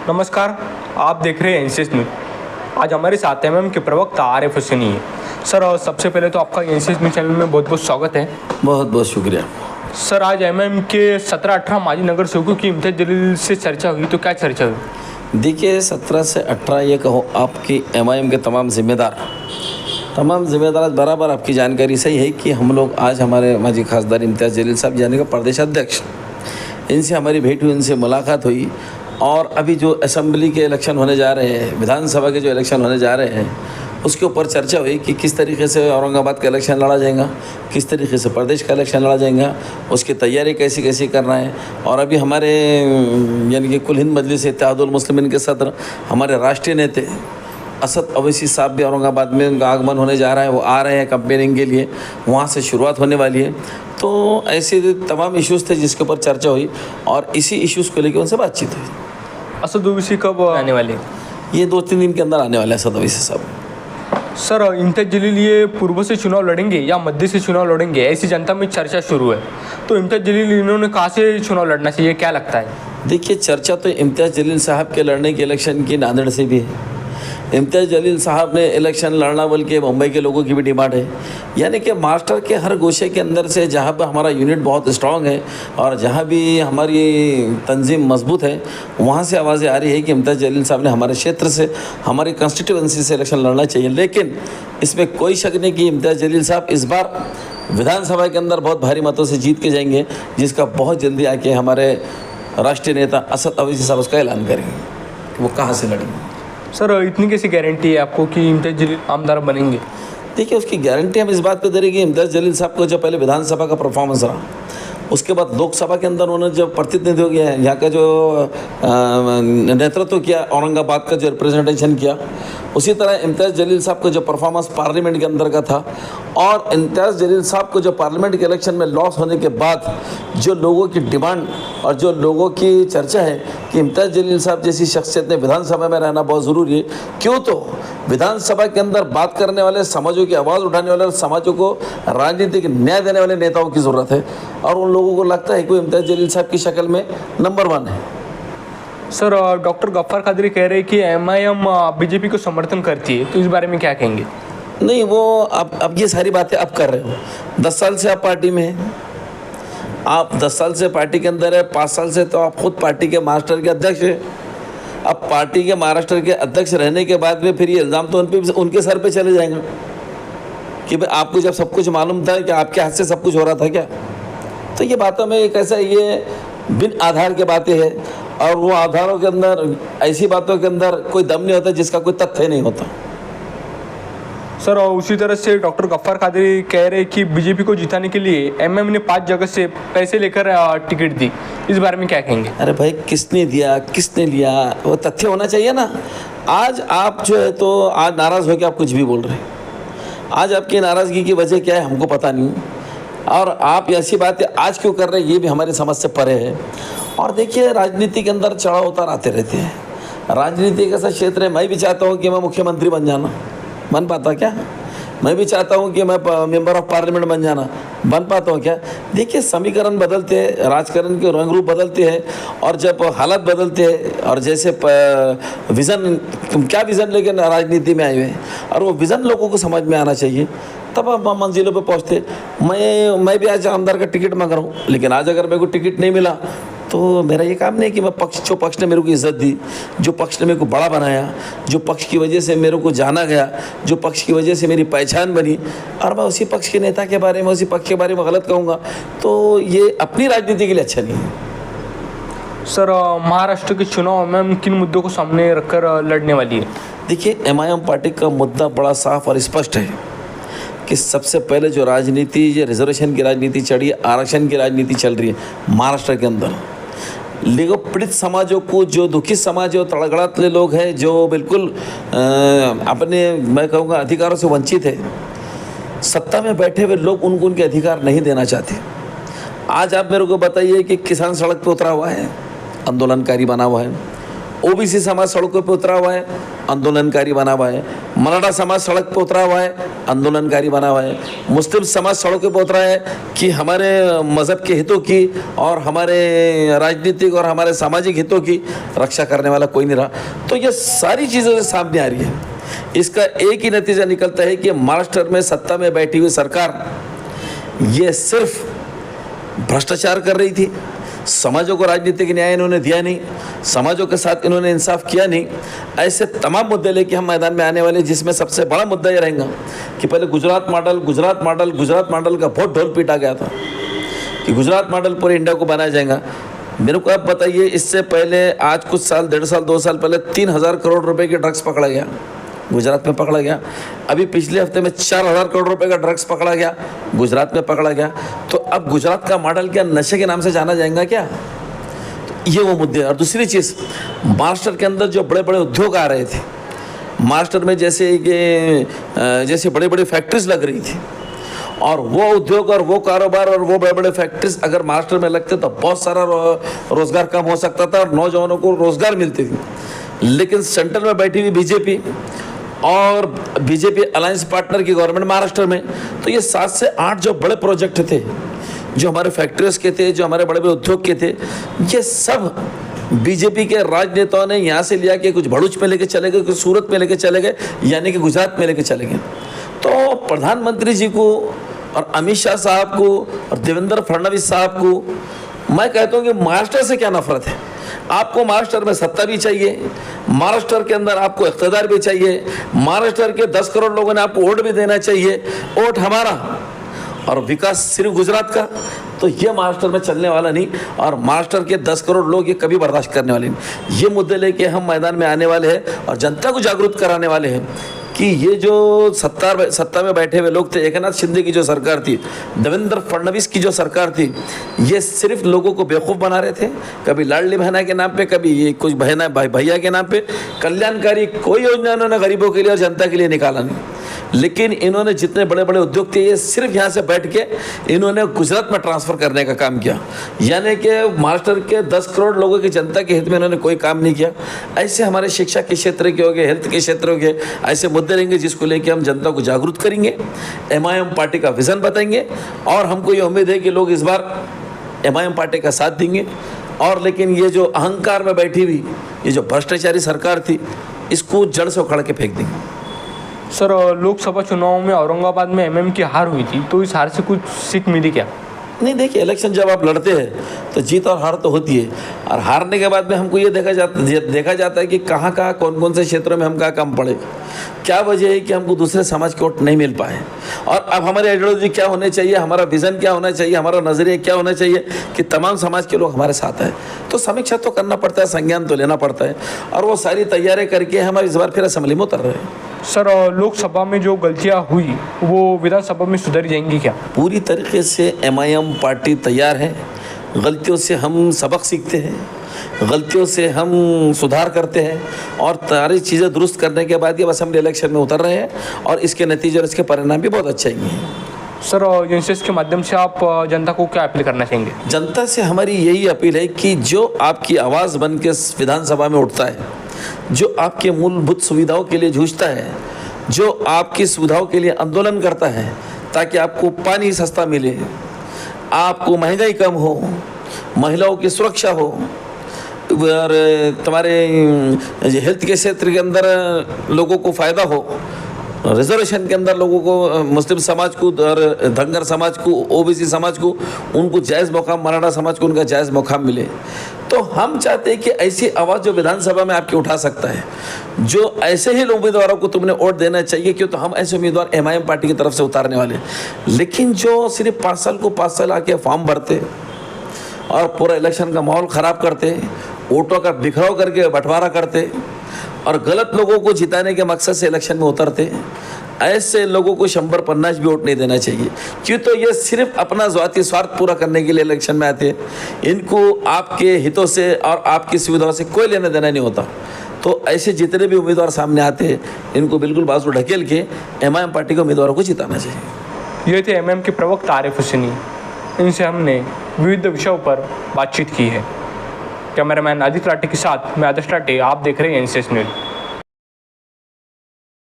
नमस्कार, आप देख रहे हैं एनसीएस न्यूज़। आज हमारे साथ एमएम के प्रवक्ता आरिफ हुसैनी है। सर, सबसे पहले तो आपका एनसीएस न्यूज़ चैनल में बहुत बहुत स्वागत है। बहुत बहुत शुक्रिया। सर, आज एमएम के 17-18 माजी नगर सेवकों की इम्तियाज़ जलील से चर्चा हुई, तो क्या चर्चा हुई? देखिए, 17 से 18 ये कहो आपकी एमआईएम के तमाम जिम्मेदार आज बराबर आपकी जानकारी सही है कि हम लोग आज हमारे माजी खासदार इम्तियाज़ जलील साहब यानी कि प्रदेश अध्यक्ष, इनसे हमारी भेंट हुई, इनसे मुलाकात हुई। और अभी जो असेंबली के इलेक्शन होने जा रहे हैं, विधानसभा के जो इलेक्शन होने जा रहे हैं, उसके ऊपर चर्चा हुई कि किस तरीके से औरंगाबाद का इलेक्शन लड़ा जाएगा, किस तरीके से प्रदेश का इलेक्शन लड़ा जाएगा, उसकी तैयारी कैसी कैसी करना है। और अभी हमारे यानी कि कुल हिंद मजलिस इत्तेहादुल मुस्लिमीन के सदर, हमारे राष्ट्रीय नेता असद अवैसी साहब भी औरंगाबाद में उनका आगमन होने जा रहा है। वो आ रहे हैं कैंपेनिंग के लिए, वहाँ से शुरुआत होने वाली है। तो ऐसे तमाम इश्यूज़ थे जिसके ऊपर चर्चा हुई और इसी इश्यूज़ को लेकर उनसे बातचीत हुई। असद ओवैसी कब आने वाले? ये 2-3 दिन के अंदर आने वाले हैं असद ओवैसी साहब। सर, इम्तियाज़ जलील ये पूर्व से चुनाव लड़ेंगे या मध्य से चुनाव लड़ेंगे, ऐसी जनता में चर्चा शुरू है। तो इम्तियाज़ जलील इन्होंने कहाँ से चुनाव लड़ना चाहिए, क्या लगता है? देखिए, चर्चा तो इम्तियाज़ जलील साहब के लड़ने के इलेक्शन की नांदेड़ से भी है। इम्तियाज़ जलील साहब ने इलेक्शन लड़ना बल्कि मुंबई के लोगों की भी डिमांड है। यानी कि महाराष्ट्र के हर गोशे के अंदर से जहाँ पर हमारा यूनिट बहुत स्ट्रांग है और जहाँ भी हमारी तंजीम मजबूत है, वहाँ से आवाज़ें आ रही है कि इम्तियाज़ जलील साहब ने हमारे क्षेत्र से, हमारी कंस्टिट्यूएंसी से इलेक्शन लड़ना चाहिए। लेकिन इसमें कोई शक नहीं कि इम्तियाज़ जलील साहब इस बार विधानसभा के अंदर बहुत भारी मतों से जीत के जाएंगे, जिसका बहुत जल्दी आके हमारे राष्ट्रीय नेता असद अवैसी साहब उसका ऐलान करेंगे कि वो कहाँ से लड़ेंगे। सर, इतनी कैसी गारंटी है आपको कि इम्तियाज़ जलील आमदार बनेंगे? देखिए, उसकी गारंटी हम इस बात पे दे रहे हैं कि इम्तियाज़ जलील साहब को जो पहले विधानसभा का परफॉर्मेंस रहा, उसके बाद लोकसभा के अंदर उन्होंने जब प्रतिनिधित्व किया है, यहाँ का जो नेतृत्व किया, औरंगाबाद का जो रिप्रेजेंटेशन किया, उसी तरह इम्तियाज़ जलील साहब को जो परफॉर्मेंस पार्लियामेंट के अंदर का था और इम्तियाज़ जलील साहब को जो पार्लियामेंट के इलेक्शन में लॉस होने के बाद जो लोगों की डिमांड और जो लोगों की चर्चा है कि इम्तियाज़ जलील साहब जैसी शख्सियत ने विधानसभा में रहना बहुत ज़रूरी है। क्यों? तो विधानसभा के अंदर बात करने वाले, समाजों की आवाज़ उठाने वाले और समाजों को राजनीतिक न्याय देने वाले नेताओं की ज़रूरत है और उन लोगों को लगता है कि इम्तियाज़ जलील साहब की शक्ल में नंबर 1 है। सर, डॉक्टर गफ्फार कादरी कह रहे हैं कि एमआईएम बीजेपी को समर्थन करती है, तो इस बारे में क्या कहेंगे? नहीं, वो अब ये सारी बातें आप कर रहे हो। 10 साल से आप पार्टी में हैं, आप 10 साल से पार्टी के अंदर है, 5 साल से तो आप खुद पार्टी के महाराष्ट्र के अध्यक्ष हैं। अब पार्टी के महाराष्ट्र के अध्यक्ष रहने के बाद में फिर ये इल्ज़ाम तो उनके सर पे चले जाएंगे कि भाई आपको जब सब कुछ मालूम था कि आपके हाथ से सब कुछ हो रहा था क्या? तो ये बातों में एक ऐसा, ये बिन आधार की बातें हैं और वो आधारों के अंदर, ऐसी बातों के अंदर कोई दम नहीं होता जिसका कोई तथ्य नहीं होता। सर, उसी तरह से डॉक्टर गफ्फार कादरी कह रहे हैं कि बीजेपी को जिताने के लिए एमएम ने 5 जगह से पैसे लेकर टिकट दी, इस बारे में क्या कहेंगे? अरे भाई, किसने दिया, किसने लिया, वो तथ्य होना चाहिए ना। आज आप जो है तो आज नाराज़ होकर आप कुछ भी बोल रहे हैं। आज आपकी नाराज़गी की वजह क्या है हमको पता नहीं, और आप ऐसी बातें आज क्यों कर रहे हैं ये भी हमारी समझ से परे है। और देखिए, राजनीति के अंदर चढ़ाव उतार आते रहते हैं। राजनीति एक ऐसा क्षेत्र है, मैं भी चाहता हूँ कि मैं मुख्यमंत्री बन जाना, बन पाता क्या? मैं भी चाहता हूँ कि मैं मेंबर ऑफ पार्लियामेंट बन जाना, बन पाता हूँ क्या? देखिए, समीकरण बदलते हैं, राजकारण के रंग रूप बदलते हैं और जब हालात बदलते हैं और जैसे विज़न, क्या विज़न लेके राजनीति में आए हुए हैं और वो विज़न लोगों को समझ में आना चाहिए, तब आप मंजिलों पे पहुँचते। मैं भी आज आमदार का टिकट मांग रहा हूँ, लेकिन आज अगर मेरे को टिकट नहीं मिला तो मेरा ये काम नहीं कि मैं जो पक्ष ने मेरे को इज़्ज़त दी, जो पक्ष ने मेरे को बड़ा बनाया, जो पक्ष की वजह से मेरे को जाना गया, जो पक्ष की वजह से मेरी पहचान बनी, और मैं उसी पक्ष के नेता के बारे में, उसी पक्ष के बारे में गलत कहूँगा, तो ये अपनी राजनीति के लिए अच्छा नहीं है। सर, महाराष्ट्र के चुनाव में किन मुद्दों को सामने रखकर लड़ने वाली है? देखिए, एमआईएम पार्टी का मुद्दा बड़ा साफ और स्पष्ट है कि सबसे पहले जो राजनीति, ये रिजर्वेशन की राजनीति चढ़ी है, आरक्षण की राजनीति चल रही है महाराष्ट्र के अंदर। लेकिन पीड़ित समाजों को, जो दुखी समाज है, तड़गड़ाते लोग हैं, जो बिल्कुल अपने, मैं कहूँगा, अधिकारों से वंचित है, सत्ता में बैठे हुए लोग उनको उनके अधिकार नहीं देना चाहते। आज आप मेरे को बताइए कि किसान सड़क पर उतरा हुआ है, आंदोलनकारी बना हुआ है, ओबीसी समाज सड़कों पे उतरा हुआ है, आंदोलनकारी बना हुआ है। मराठा समाज सड़क पे उतरा हुआ है, आंदोलनकारी बना हुआ है। मुस्लिम समाज सड़कों पे उतरा है कि हमारे मज़हब के हितों की और हमारे राजनीतिक और हमारे सामाजिक हितों की रक्षा करने वाला कोई नहीं रहा। तो ये सारी चीज़ें सामने आ रही है। इसका एक ही नतीजा निकलता है कि महाराष्ट्र में सत्ता में बैठी हुई सरकार ये सिर्फ भ्रष्टाचार कर रही थी, समाजों को राजनीतिक न्याय इन्होंने दिया नहीं, समाजों के साथ इन्होंने इंसाफ किया नहीं। ऐसे तमाम मुद्दे लेके हम मैदान में आने वाले, जिसमें सबसे बड़ा मुद्दा ये रहेगा कि पहले गुजरात मॉडल का बहुत ढोल पीटा गया था कि गुजरात मॉडल पूरे इंडिया को बनाया जाएगा। मेरे को आप बताइए, इससे पहले आज कुछ साल, 1.5 साल, 2 साल पहले 3000 करोड़ रुपए के ड्रग्स पकड़ा गया, गुजरात में पकड़ा गया। अभी पिछले हफ्ते में 4000 करोड़ रुपए का ड्रग्स पकड़ा गया, गुजरात में पकड़ा गया। तो अब गुजरात का मॉडल क्या नशे के नाम से जाना जाएगा क्या? तो ये वो मुद्दे। और दूसरी चीज़, महाराष्ट्र के अंदर जो बड़े बड़े उद्योग आ रहे थे, महाराष्ट्र में जैसे बड़ी बड़ी फैक्ट्रीज लग रही थी, और वो उद्योग और वो कारोबार और वो बड़े बड़े फैक्ट्रीज अगर महाराष्ट्र में लगते तो बहुत सारा रोजगार कम हो सकता था और नौजवानों को रोजगार मिलते थे। लेकिन सेंट्रल में बैठी हुई बीजेपी और बीजेपी अलायंस पार्टनर की गवर्नमेंट महाराष्ट्र में, तो ये 7 से 8 जो बड़े प्रोजेक्ट थे, जो हमारे फैक्ट्रीज के थे, जो हमारे बड़े बड़े उद्योग के थे, ये सब बीजेपी के राजनेताओं ने यहाँ से लिया कि कुछ भरूच में लेके चले गए, कुछ सूरत में लेके चले गए, यानी कि गुजरात में लेके चले गए। तो प्रधानमंत्री जी को और अमित शाह साहब को और देवेंद्र फडणवीस साहब को मैं कहता हूँ कि महाराष्ट्र से क्या नफरत है? आपको महाराष्ट्र में सत्ता भी चाहिए, महाराष्ट्र के अंदर आपको इख्तियार भी चाहिए, महाराष्ट्र के 10 करोड़ लोगों ने आपको वोट भी देना चाहिए, वोट हमारा और विकास सिर्फ गुजरात का। तो ये महाराष्ट्र में चलने वाला नहीं, और महाराष्ट्र के 10 करोड़ लोग ये कभी बर्दाश्त करने वाले नहीं। ये मुद्दे लेके हम मैदान में आने वाले हैं और जनता को जागरूक कराने वाले हैं कि ये जो सत्ता में बैठे हुए लोग थे, एकनाथ शिंदे की जो सरकार थी, देवेंद्र फडणवीस की जो सरकार थी, ये सिर्फ लोगों को बेवकूफ़ बना रहे थे। कभी लाडली बहना के नाम पे, कभी ये कुछ भैया के नाम पे कल्याणकारी कोई योजना इन्होंने गरीबों के लिए और जनता के लिए निकाला नहीं। लेकिन इन्होंने जितने बड़े बड़े उद्योग थे, ये सिर्फ यहाँ से बैठ के इन्होंने गुजरात में ट्रांसफ़र करने का काम किया, यानी कि महाराष्ट्र के 10 करोड़ लोगों की जनता के हित में इन्होंने कोई काम नहीं किया। ऐसे हमारे शिक्षा के क्षेत्र के हो गए, हेल्थ के क्षेत्र हो गए, ऐसे मुद्दे रहेंगे जिसको लेके हम जनता को जागरूक करेंगे, MIM पार्टी का विज़न बताएंगे, और हमको ये उम्मीद है कि लोग इस बार MIM पार्टी का साथ देंगे। और लेकिन ये जो अहंकार में बैठी हुई ये जो भ्रष्टाचारी सरकार थी, इसको जड़ से उखाड़ के फेंक देंगे। सर, लोकसभा चुनाव में औरंगाबाद में MM की हार हुई थी, तो इस हार से कुछ सीख मिली क्या? नहीं, देखिए, इलेक्शन जब आप लड़ते हैं तो जीत और हार तो होती है, और हारने के बाद में हमको ये देखा जाता है कि कहाँ कौन कौन से क्षेत्रों में हम कहाँ कम पड़े, क्या वजह है कि हमको दूसरे समाज के वोट नहीं मिल पाए, और अब हमारी आइडियोलॉजी क्या होनी चाहिए, हमारा विज़न क्या होना चाहिए, हमारा नज़रिया क्या होना चाहिए कि तमाम समाज के लोग हमारे साथ हैं। तो समीक्षा तो करना पड़ता है, संज्ञान तो लेना पड़ता है, और वो सारी तैयारी करके हम इस बार फिर असेंबली में उतर रहे हैं। सर, लोकसभा में जो गलतियां हुई वो विधानसभा में सुधर जाएंगी क्या? पूरी तरीके से MIM पार्टी तैयार है। गलतियों से हम सबक सीखते हैं, गलतियों से हम सुधार करते हैं, और सारी चीज़ें दुरुस्त करने के बाद ये असेंबली इलेक्शन में उतर रहे हैं, और इसके नतीजे और इसके परिणाम भी बहुत अच्छे आएंगे। सर, यूनिसेस के माध्यम से आप जनता को क्या अपील करना चाहेंगे? जनता से हमारी यही अपील है कि जो आपकी आवाज़ बन के विधानसभा में उठता है, जो आपके मूलभूत सुविधाओं के लिए जूझता है, जो आपकी सुविधाओं के लिए आंदोलन करता है, ताकि आपको पानी सस्ता मिले, आपको महंगाई कम हो, महिलाओं की सुरक्षा हो, और तुम्हारे हेल्थ के क्षेत्र के अंदर लोगों को फ़ायदा हो, रिजर्वेशन के अंदर लोगों को, मुस्लिम समाज को और धनगर समाज को, OBC समाज को उनको जायज़ मौका, मराठा समाज को उनका जायज़ मौका मिले। तो हम चाहते हैं कि ऐसी आवाज़ जो विधानसभा में आपकी उठा सकता है, जो ऐसे ही उम्मीदवारों को तुमने वोट देना चाहिए, क्यों तो हम ऐसे उम्मीदवार MIM पार्टी की तरफ से उतारने वाले। लेकिन जो सिर्फ 5 साल को 5 साल आके फॉर्म भरते और पूरा इलेक्शन का माहौल ख़राब करते, वोटों का बिखराव करके बंटवारा करते और गलत लोगों को जिताने के मकसद से इलेक्शन में उतरते, ऐसे लोगों को 150 भी वोट नहीं देना चाहिए, क्यों तो ये सिर्फ अपना ज़ाती स्वार्थ पूरा करने के लिए इलेक्शन में आते हैं। इनको आपके हितों से और आपकी सुविधाओं से कोई लेना देना नहीं होता। तो ऐसे जितने भी उम्मीदवार सामने आते हैं, इनको बिल्कुल बाजू ढकेल के MIM पार्टी के उम्मीदवारों को जिताना चाहिए। ये थे MM के प्रवक्ता आरिफ हुसैनी। इनसे हमने विविध विषयों पर बातचीत की है। कैमरामैन आदित्य राठे के साथ मैं आदर्श राठे, आप देख रहे हैं एनसीएस न्यूज़।